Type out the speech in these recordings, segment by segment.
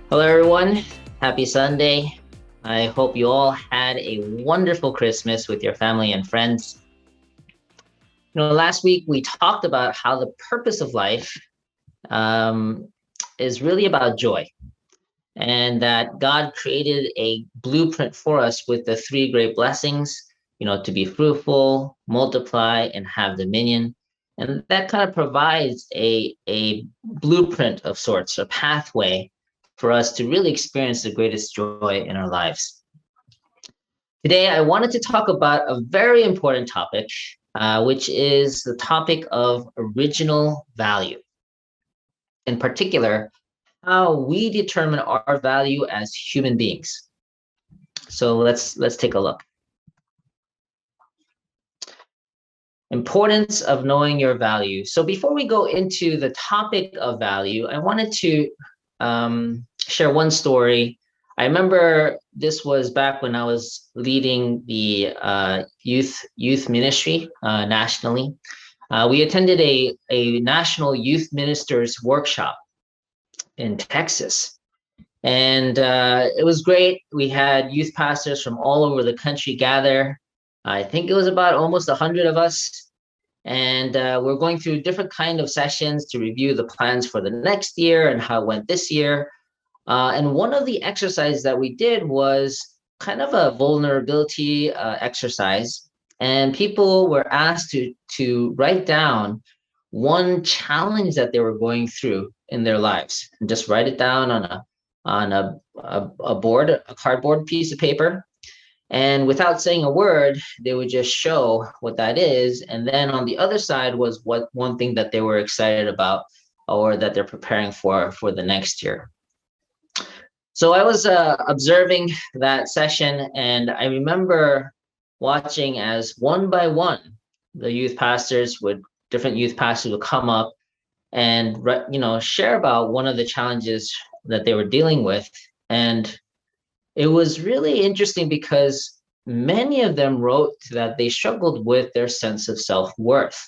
Hello, everyone. Happy Sunday. I hope you all had a wonderful Christmas with your family and friends. Last week we talked about how the purpose of life um, is really about joy, and that God created a blueprint for us with the three great blessings, to be fruitful, multiply, and have dominion. And that kind of provides a blueprint of sorts, a pathway for us to really experience the greatest joy in our lives. Today, I wanted to talk about a very important topic, which is the topic of original value. In particular, how we determine our value as human beings. So let's take a look. Importance of knowing your value. So before we go into the topic of value, I wanted to share one story. I remember this was back when I was leading the youth ministry nationally. We attended a national youth ministers workshop in Texas. And it was great. We had youth pastors from all over the country gather. I think it was about almost 100 of us. And we're going through different kind of sessions to review the plans for the next year and how it went this year. And one of the exercises that we did was kind of a vulnerability exercise. And people were asked to write down one challenge that they were going through in their lives, and just write it down on a board, a cardboard piece of paper. And without saying a word, they would just show what that is. And then on the other side was what one thing that they were excited about or that they're preparing for the next year. So I was observing that session, and I remember watching as one by one, different youth pastors would come up and share about one of the challenges that they were dealing with. And it was really interesting because many of them wrote that they struggled with their sense of self-worth.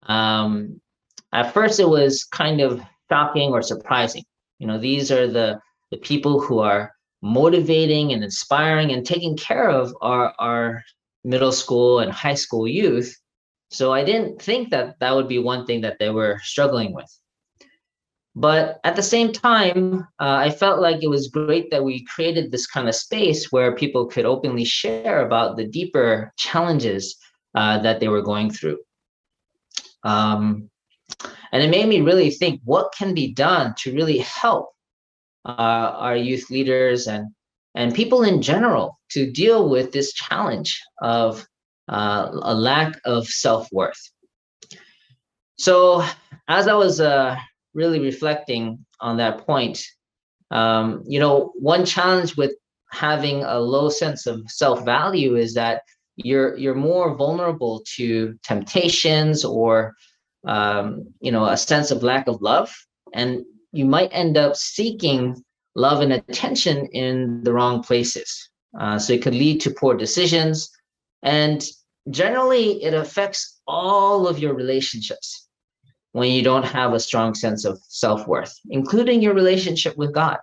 At first, it was kind of shocking or surprising. These are the people who are motivating and inspiring and taking care of our middle school and high school youth. So I didn't think that that would be one thing that they were struggling with. But at the same time, I felt like it was great that we created this kind of space where people could openly share about the deeper challenges that they were going through. And it made me really think, what can be done to really help our youth leaders and people in general to deal with this challenge of a lack of self-worth. So as I was really reflecting on that point, one challenge with having a low sense of self-value is that you're more vulnerable to temptations or a sense of lack of love, and you might end up seeking love and attention in the wrong places. So it could lead to poor decisions, and generally it affects all of your relationships when you don't have a strong sense of self-worth, including your relationship with God.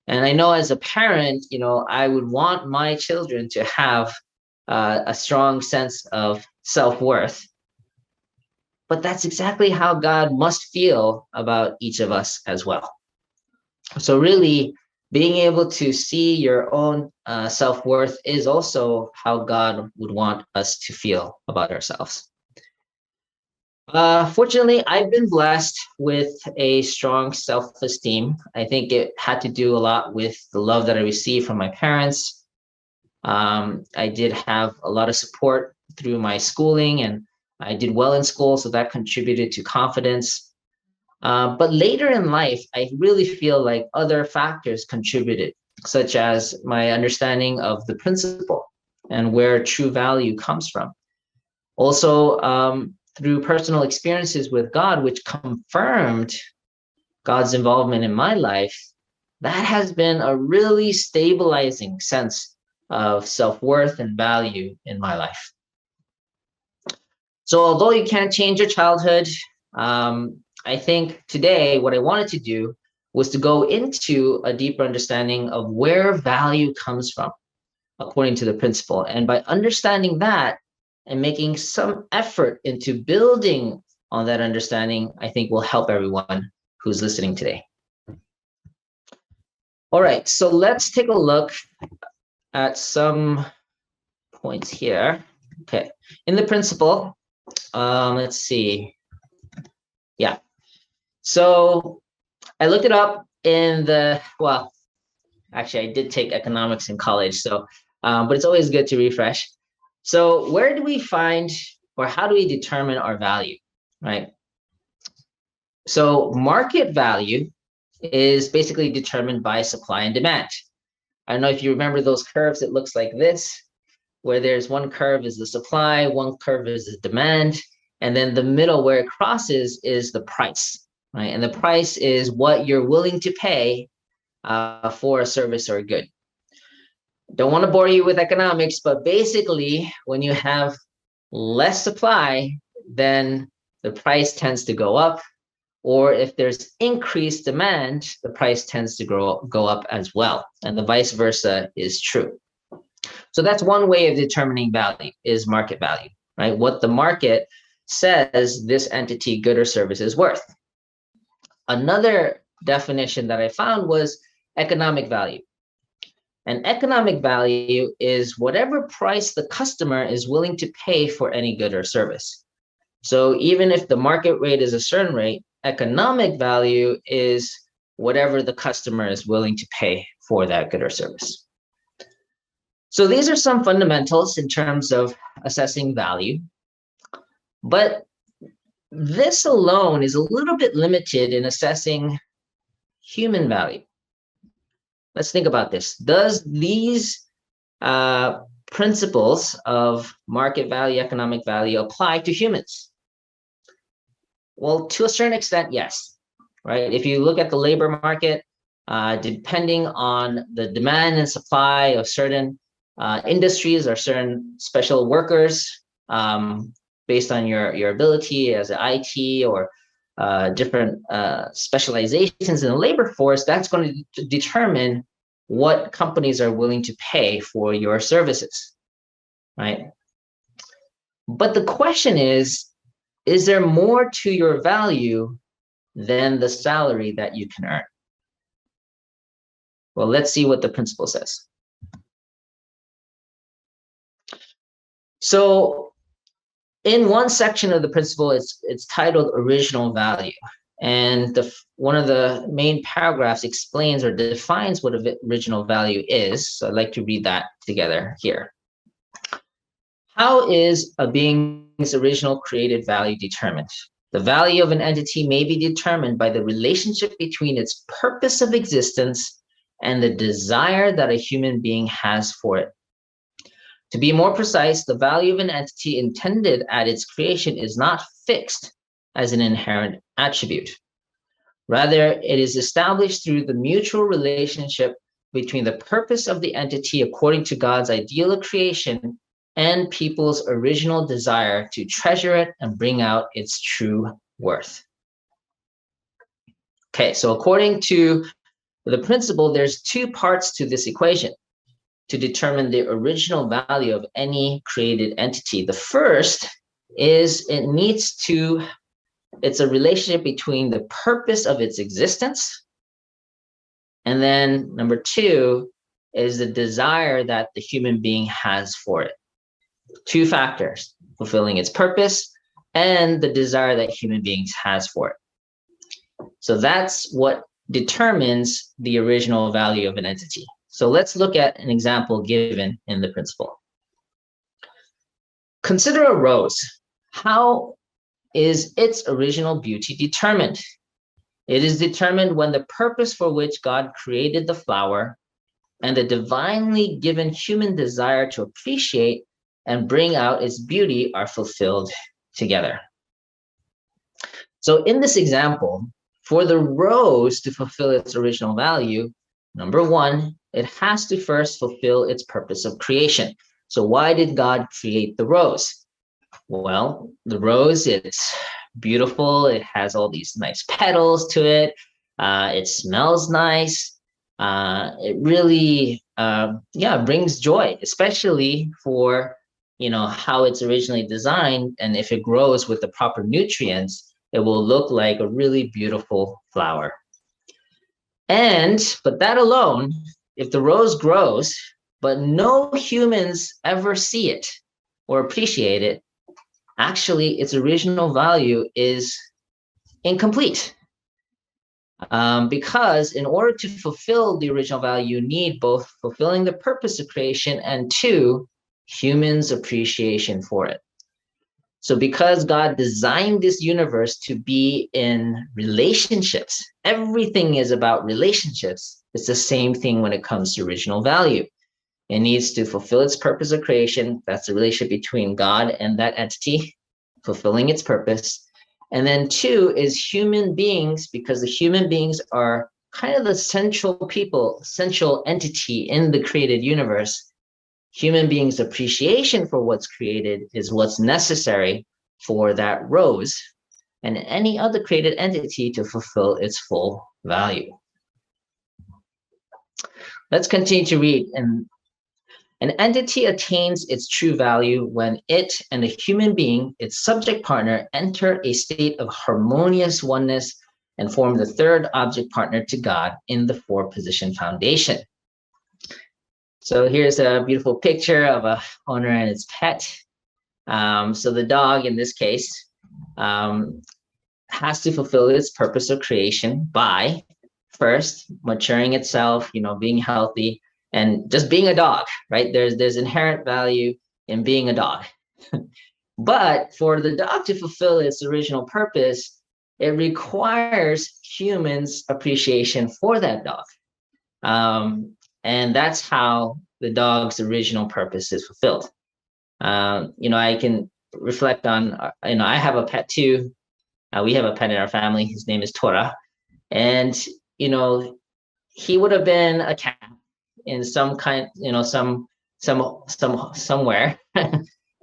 And I know as a parent, I would want my children to have a strong sense of self-worth. But that's exactly how God must feel about each of us as well. So really, being able to see your own self-worth is also how God would want us to feel about ourselves. Fortunately, I've been blessed with a strong self-esteem. I think it had to do a lot with the love that I received from my parents. I did have a lot of support through my schooling, and I did well in school, so that contributed to confidence. But later in life, I really feel like other factors contributed, such as my understanding of the principle and where true value comes from. Also, through personal experiences with God, which confirmed God's involvement in my life, that has been a really stabilizing sense of self-worth and value in my life. So although you can't change your childhood, I think today what I wanted to do was to go into a deeper understanding of where value comes from according to the principle. And by understanding that and making some effort into building on that understanding, I think will help everyone who's listening today. All right, so let's take a look at some points here. Okay, in the principle, let's see. Yeah, so I looked it up in the, well, actually I did take economics in college, so, but it's always good to refresh. So where do we find, or how do we determine our value, right? So market value is basically determined by supply and demand. I don't know if you remember those curves. It looks like this, where there's one curve is the supply, one curve is the demand, and then the middle where it crosses is the price, right? And the price is what you're willing to pay for a service or a good. Don't want to bore you with economics, but basically when you have less supply, then the price tends to go up, or if there's increased demand, the price tends to go up as well, and the vice versa is true. So that's one way of determining value, is market value, right? What the market says this entity, good or service is worth. Another definition that I found was economic value. And economic value is whatever price the customer is willing to pay for any good or service. So even if the market rate is a certain rate, economic value is whatever the customer is willing to pay for that good or service. So these are some fundamentals in terms of assessing value, but this alone is a little bit limited in assessing human value. Let's think about this. Does these principles of market value, economic value apply to humans? Well, to a certain extent, yes, right? If you look at the labor market, depending on the demand and supply of certain industries or certain special workers, based on your ability as an IT or different specializations in the labor force, that's going to determine what companies are willing to pay for your services, right? But the question is there more to your value than the salary that you can earn? Well, let's see what the principle says. So in one section of the principle, it's titled original value. And one of the main paragraphs explains or defines what original value is. So I'd like to read that together here. How is a being's original created value determined? The value of an entity may be determined by the relationship between its purpose of existence and the desire that a human being has for it. To be more precise, the value of an entity intended at its creation is not fixed as an inherent attribute. Rather, it is established through the mutual relationship between the purpose of the entity according to God's ideal of creation and people's original desire to treasure it and bring out its true worth. Okay, so according to the principle, there's two parts to this equation to determine the original value of any created entity. The first is it's a relationship between the purpose of its existence, and then number two is the desire that the human being has for it. Two factors: fulfilling its purpose and the desire that human beings has for it. So that's what determines the original value of an entity. So let's look at an example given in the principle. Consider a rose. How is its original beauty determined? It is determined when the purpose for which God created the flower and the divinely given human desire to appreciate and bring out its beauty are fulfilled together. So in this example, for the rose to fulfill its original value, number one, it has to first fulfill its purpose of creation. So why did God create the rose? Well, the rose, it's beautiful. It has all these nice petals to it. It smells nice. It really, brings joy, especially for, how it's originally designed. And if it grows with the proper nutrients, it will look like a really beautiful flower. But that alone, if the rose grows, but no humans ever see it or appreciate it, actually its original value is incomplete. Because in order to fulfill the original value, you need both fulfilling the purpose of creation and two, humans' appreciation for it. So because God designed this universe to be in relationships, everything is about relationships. It's the same thing when it comes to original value. It needs to fulfill its purpose of creation. That's the relationship between God and that entity, fulfilling its purpose. And then two is human beings, because the human beings are kind of the central entity in the created universe. Human beings' appreciation for what's created is what's necessary for that rose and any other created entity to fulfill its full value. Let's continue to read. And an entity attains its true value when it and a human being, its subject partner, enter a state of harmonious oneness and form the third object partner to God in the four-position foundation. So here's a beautiful picture of a owner and its pet. So the dog, in this case, has to fulfill its purpose of creation by first maturing itself, being healthy, and just being a dog, right? There's inherent value in being a dog. But for the dog to fulfill its original purpose, it requires humans' appreciation for that dog. And that's how the dog's original purpose is fulfilled. I can reflect on, I have a pet too. We have a pet in our family. His name is Tora. And, he would have been a cat in some kind, somewhere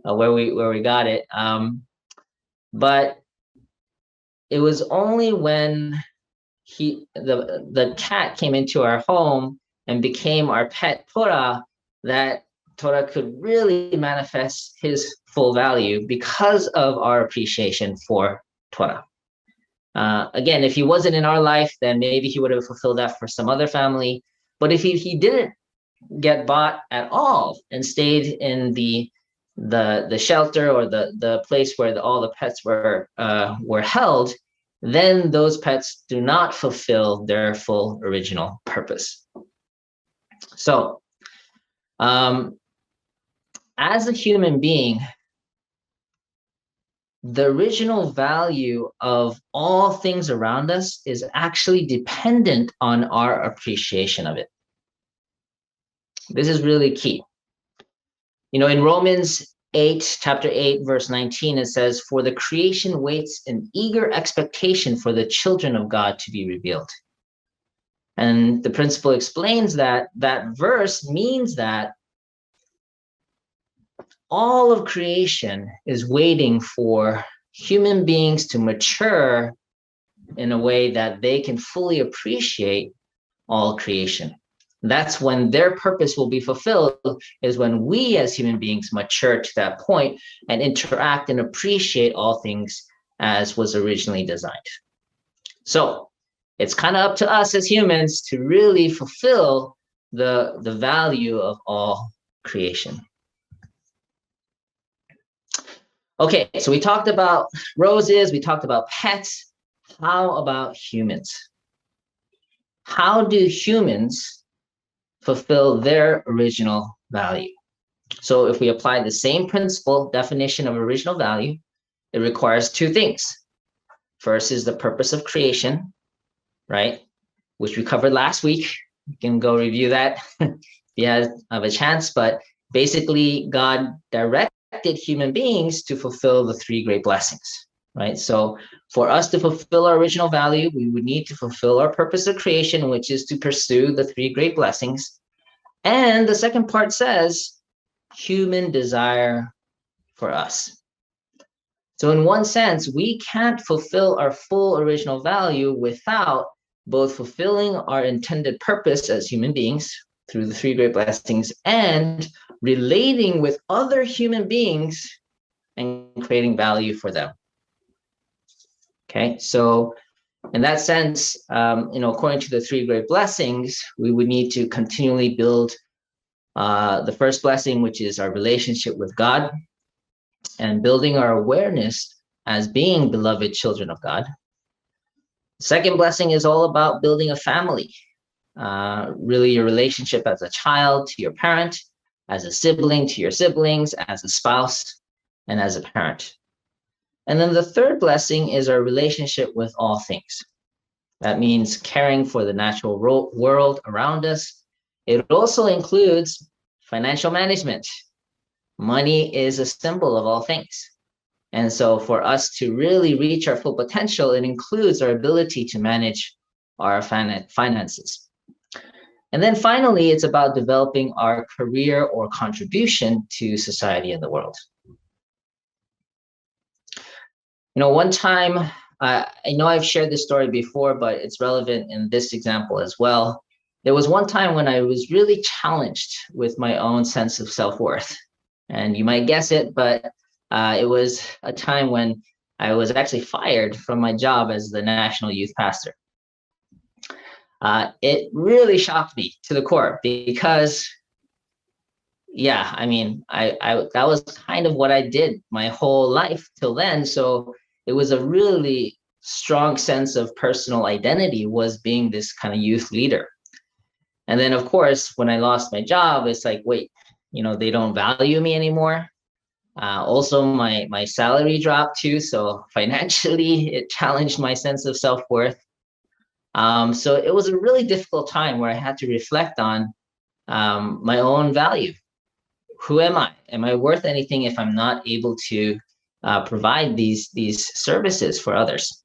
where we got it. But it was only when the cat came into our home and became our pet Tora that Tora could really manifest his full value because of our appreciation for Tora. Again, if he wasn't in our life, then maybe he would have fulfilled that for some other family. But if he didn't get bought at all and stayed in the shelter or the place where all the pets were held, then those pets do not fulfill their full original purpose. So, as a human being, the original value of all things around us is actually dependent on our appreciation of it. This is really key. In Romans 8, chapter 8, verse 19, it says, "For the creation waits in eager expectation for the children of God to be revealed." And the principle explains that verse means that all of creation is waiting for human beings to mature in a way that they can fully appreciate all creation. That's when their purpose will be fulfilled, is when we as human beings mature to that point and interact and appreciate all things as was originally designed. So it's kind of up to us as humans to really fulfill the value of all creation. Okay, so we talked about roses, we talked about pets. How about humans? How do humans fulfill their original value? So if we apply the same principle definition of original value, it requires two things. First is the purpose of creation, right? Which we covered last week. You can go review that if you have a chance, but basically God directed human beings to fulfill the three great blessings, right? So for us to fulfill our original value, we would need to fulfill our purpose of creation, which is to pursue the three great blessings. And the second part says human desire for us. So in one sense, we can't fulfill our full original value without both fulfilling our intended purpose as human beings through the three great blessings and relating with other human beings and creating value for them. Okay, so in that sense, according to the three great blessings, we would need to continually build the first blessing, which is our relationship with God, and building our awareness as being beloved children of God. The second blessing is all about building a family, really your relationship as a child to your parent, as a sibling to your siblings, as a spouse, and as a parent. And then the third blessing is our relationship with all things. That means caring for the natural world around us. It also includes financial management. Money is a symbol of all things. And so for us to really reach our full potential, it includes our ability to manage our finances. And then finally, it's about developing our career or contribution to society and the world. One time, I know I've shared this story before, but it's relevant in this example as well. There was one time when I was really challenged with my own sense of self-worth. And you might guess it, but it was a time when I was actually fired from my job as the national youth pastor. It really shocked me to the core because, I that was kind of what I did my whole life till then. So it was a really strong sense of personal identity, was being this kind of youth leader. And then, of course, when I lost my job, it's like, wait, they don't value me anymore. Also, my salary dropped too. So financially, it challenged my sense of self-worth. So it was a really difficult time where I had to reflect on my own value. Who am I? Am I worth anything if I'm not able to provide these services for others?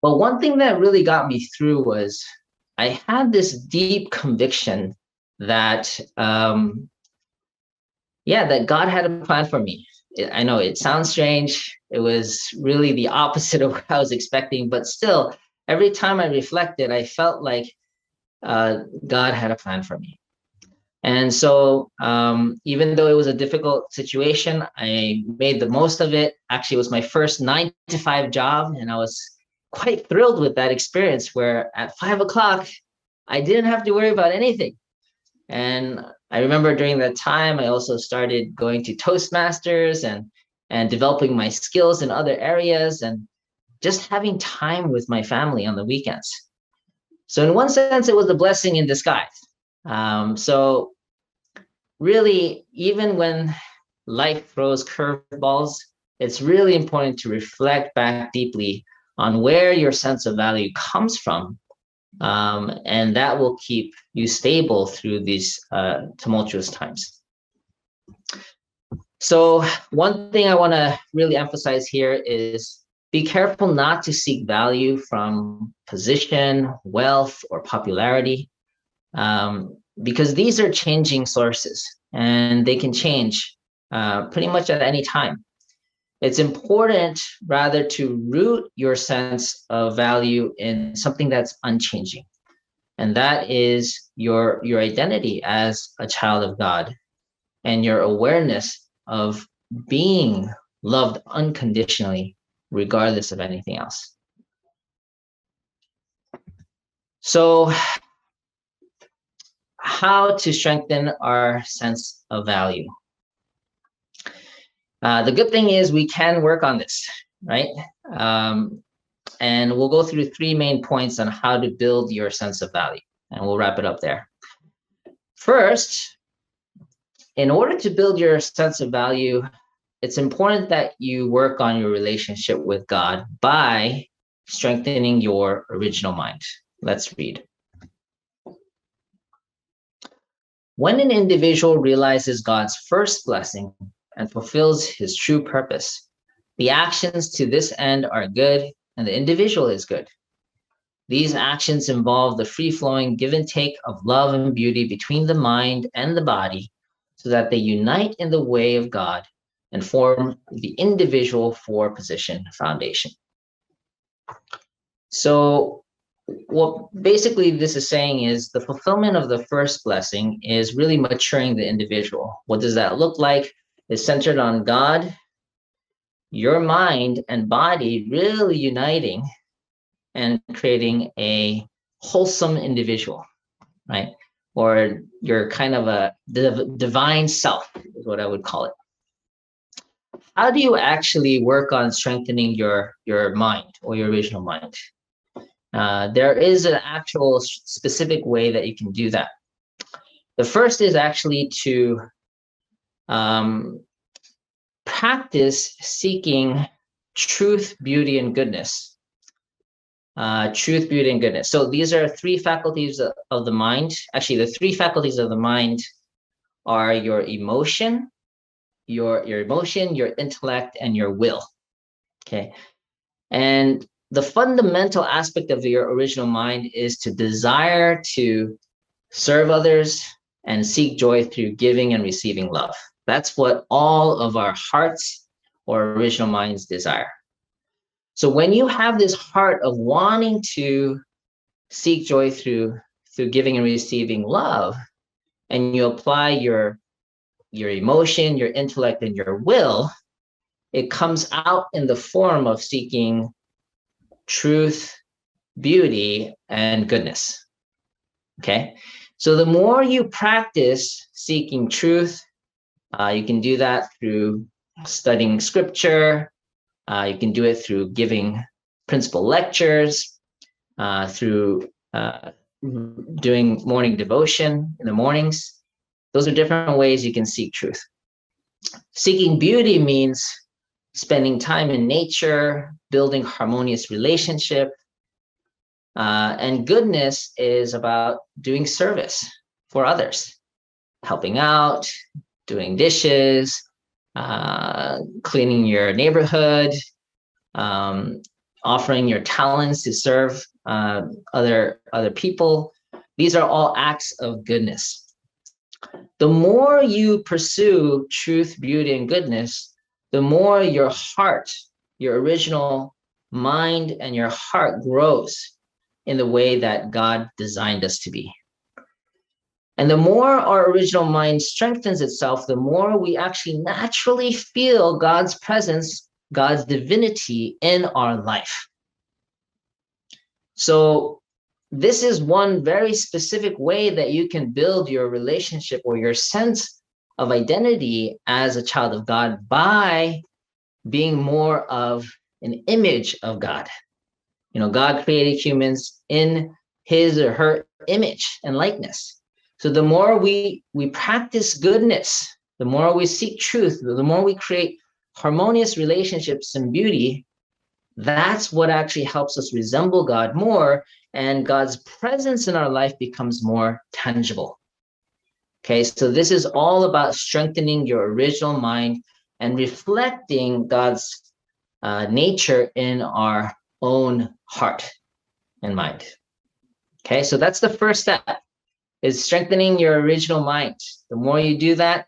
But one thing that really got me through was I had this deep conviction that, that God had a plan for me. I know it sounds strange. It was really the opposite of what I was expecting, but still, every time I reflected, I felt like God had a plan for me. And so even though it was a difficult situation, I made the most of it. Actually, it was my first 9-to-5 job, and I was quite thrilled with that experience where at 5 o'clock, I didn't have to worry about anything. And I remember during that time, I also started going to Toastmasters and developing my skills in other areas and just having time with my family on the weekends. So in one sense, it was a blessing in disguise. So really, even when life throws curveballs, it's really important to reflect back deeply on where your sense of value comes from. And that will keep you stable through these tumultuous times. So one thing I want to really emphasize here is be careful not to seek value from position, wealth, or popularity, because these are changing sources and they can change pretty much at any time. It's important rather to root your sense of value in something that's unchanging. And that is your identity as a child of God and your awareness of being loved unconditionally, regardless of anything else. So, how to strengthen our sense of value? The good thing is we can work on this, right? And we'll go through 3 main points on how to build your sense of value, and we'll wrap it up there. First, in order to build your sense of value, it's important that you work on your relationship with God by strengthening your original mind. Let's read. When an individual realizes God's first blessing and fulfills his true purpose, the actions to this end are good and the individual is good. These actions involve the free-flowing give and take of love and beauty between the mind and the body so that they unite in the way of God and form the individual 4-position foundation. So what basically this is saying is the fulfillment of the first blessing is really maturing the individual. What does that look like? It's centered on God, your mind and body really uniting and creating a wholesome individual, right? Or you're kind of a divine self, is what I would call it. How do you actually work on strengthening your mind or your original mind? There is an actual specific way that you can do that. The first is actually to practice seeking truth, beauty, and goodness. Truth, beauty, and goodness. So these are three faculties of the mind. Actually, the three faculties of the mind are your emotion, your intellect, and your will. Okay. And the fundamental aspect of your original mind is to desire to serve others and seek joy through giving and receiving love. That's what all of our hearts or original minds desire. So when you have this heart of wanting to seek joy through giving and receiving love, and you apply your emotion, your intellect, and your will, it comes out in the form of seeking truth, beauty, and goodness. Okay? So the more you practice seeking truth, you can do that through studying scripture. You can do it through giving principal lectures, through doing morning devotion in the mornings. Those are different ways you can seek truth. Seeking beauty means spending time in nature, building harmonious relationship. And goodness is about doing service for others, helping out, doing dishes, cleaning your neighborhood, offering your talents to serve other people. These are all acts of goodness. The more you pursue truth, beauty, and goodness, the more your heart, your original mind, and your heart grows in the way that God designed us to be. And the more our original mind strengthens itself, the more we actually naturally feel God's presence, God's divinity in our life. So this is one very specific way that you can build your relationship or your sense of identity as a child of God by being more of an image of God. You know, God created humans in his or her image and likeness. So the more we practice goodness, the more we seek truth, the more we create harmonious relationships and beauty, that's what actually helps us resemble God more, and God's presence in our life becomes more tangible. Okay, so this is all about strengthening your original mind and reflecting God's nature in our own heart and mind. Okay, so that's the first step, is strengthening your original mind. The more you do that,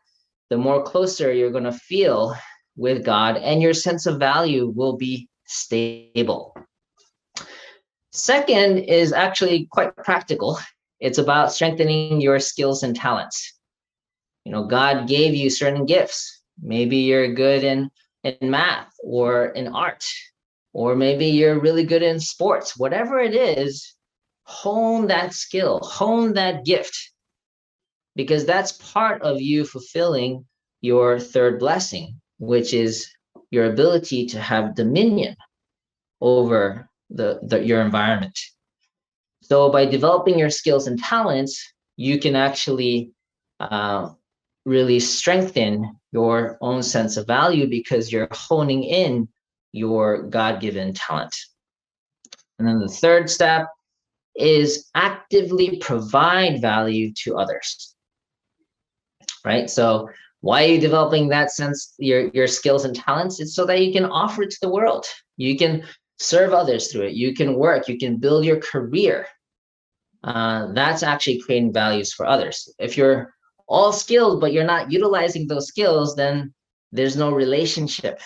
the more closer you're going to feel with God, and your sense of value will be stable. Second is actually quite practical. It's about strengthening your skills and talents. You know, God gave you certain gifts. Maybe you're good in math or in art, or maybe you're really good in sports. Whatever it is, hone that skill, hone that gift, because that's part of you fulfilling your third blessing, which is your ability to have dominion over your environment. So by developing your skills and talents, you can actually really strengthen your own sense of value, because you're honing in your God-given talent. And then the third step is actively provide value to others, right? So why are you developing that sense, your skills and talents? It's so that you can offer it to the world. You can serve others through it. You can work, you can build your career. That's actually creating values for others. If you're all skilled, but you're not utilizing those skills, then there's no relationship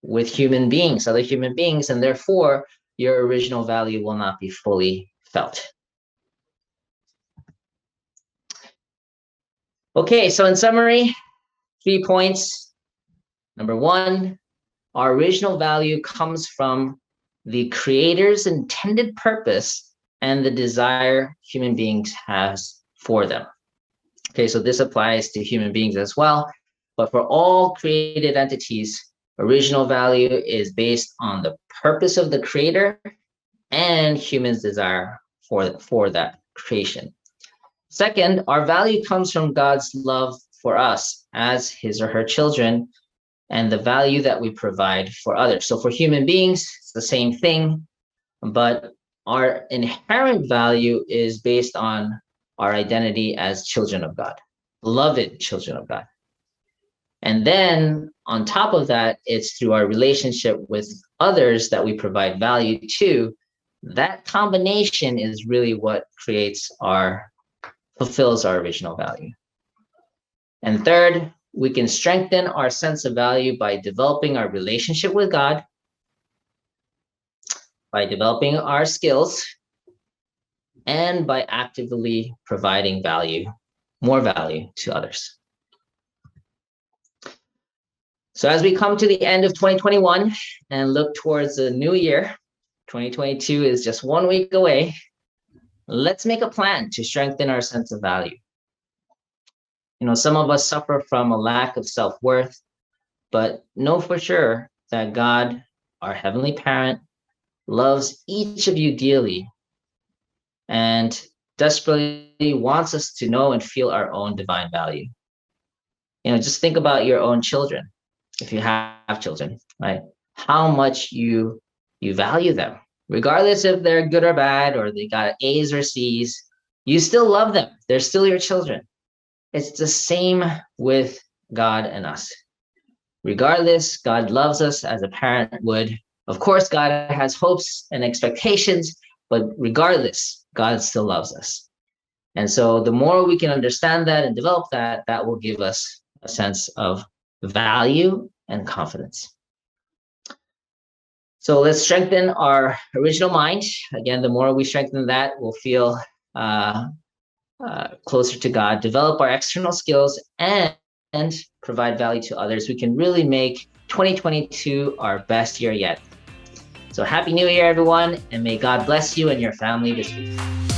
with human beings, other human beings, and therefore your original value will not be fully felt. Okay, so in summary, 3 points. Number 1, our original value comes from the Creator's intended purpose and the desire human beings has for them. Okay, so this applies to human beings as well, but for all created entities, original value is based on the purpose of the Creator and humans' desire for that creation. Second, our value comes from God's love for us as his or her children and the value that we provide for others. So for human beings, it's the same thing, but our inherent value is based on our identity as children of God, beloved children of God. And then on top of that, it's through our relationship with others that we provide value to. That combination is really what fulfills our original value. And third, we can strengthen our sense of value by developing our relationship with God, by developing our skills, and by actively providing more value to others. So as we come to the end of 2021 and look towards the new year, 2022 is just 1 week away. Let's make a plan to strengthen our sense of value. Some of us suffer from a lack of self-worth, but know for sure that God, our Heavenly Parent, loves each of you dearly and desperately wants us to know and feel our own divine value. Just think about your own children, if you have children, right? How much you value them, regardless if they're good or bad, or they got A's or C's, you still love them. They're still your children. It's the same with God and us. Regardless, God loves us as a parent would. Of course, God has hopes and expectations, but regardless, God still loves us. And so the more we can understand that and develop that, that will give us a sense of value and confidence. So let's strengthen our original mind. Again, the more we strengthen that, we'll feel closer to God, develop our external skills, and provide value to others. We can really make 2022 our best year yet. So happy New Year, everyone, and may God bless you and your family this week.